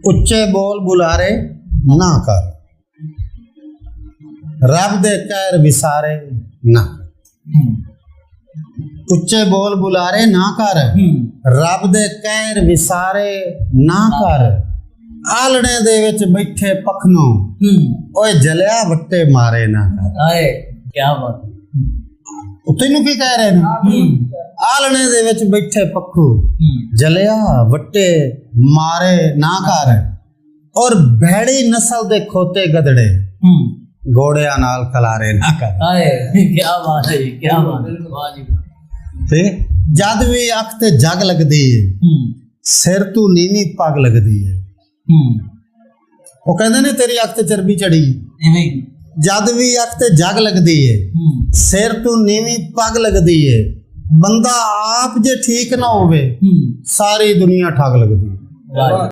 ਉੱਚੇ ਬੋਲ ਬੁਲਾਰੇ ਨਾ ਕਰ, ਰੱਬ ਦੇ ਕਹਿਰ ਵਿਸਾਰੇ ਨਾ। ਉੱਚੇ ਬੋਲ ਬੁਲਾਰੇ ਨਾ ਕਰ, ਰੱਬ ਦੇ ਕਹਿਰ ਵਿਸਾਰੇ ਨਾ ਕਰ। ਆਲਣੇ ਦੇ ਵਿੱਚ ਬੈਠੇ ਪਖਨੋਂ ਓਏ ਜਲਿਆ ਵੱਟੇ ਮਾਰੇ ਨਾ ਕਰ। ਆਏ ਕੀ ਬਾਤ। ਤੈਨੂੰ ਕੀ ਕਹਿ ਰਹੇ ਨੇ? ਆਲਣੇ ਦੇ ਵਿੱਚ ਬੈਠੇ ਪੱਖੂ ਜਲਿਆ ਵੱਟੇ ਮਾਰੇ ਨਾ ਕਰ। ਔਰ ਭੈੜੀ ਨਸਲ ਦੇ ਖੋਤੇ ਗਧੜੇ ਘੋੜਿਆਂ ਨਾਲ ਖਲਾਰੇ ਨਾ ਕਰ। ਆਏ ਕੀ ਬਾਤ ਹੈ, ਕੀ ਬਾਤ ਹੈ, ਵਾਹ ਜੀ। ਤੇ ਜਦ ਵੀ ਅੱਖ ਤੇ ਜਗ ਲੱਗਦੀ ਹੈ, ਸਿਰ ਤੂੰ ਨੀਵੀਂ ਪੱਗ ਲੱਗਦੀ ਹੈ। ਉਹ ਕਹਿੰਦੇ ਨੇ ਤੇਰੀ ਅੱਖ ਤੇ ਚਰਬੀ ਚੜੀ। ਜਦ ਵੀ ਅੱਖ ਤੇ ਜਗ ਲੱਗਦੀ ਹੈ, ਸਿਰ ਤੂੰ ਨੀਵੀਂ ਪੱਗ ਲੱਗਦੀ ਹੈ। ਬੰਦਾ ਆਪ ਜੇ ਠੀਕ ਨਾ ਹੋਵੇ, ਸਾਰੀ ਦੁਨੀਆ ਠੱਗ ਲੱਗਦੀ ਹੈ।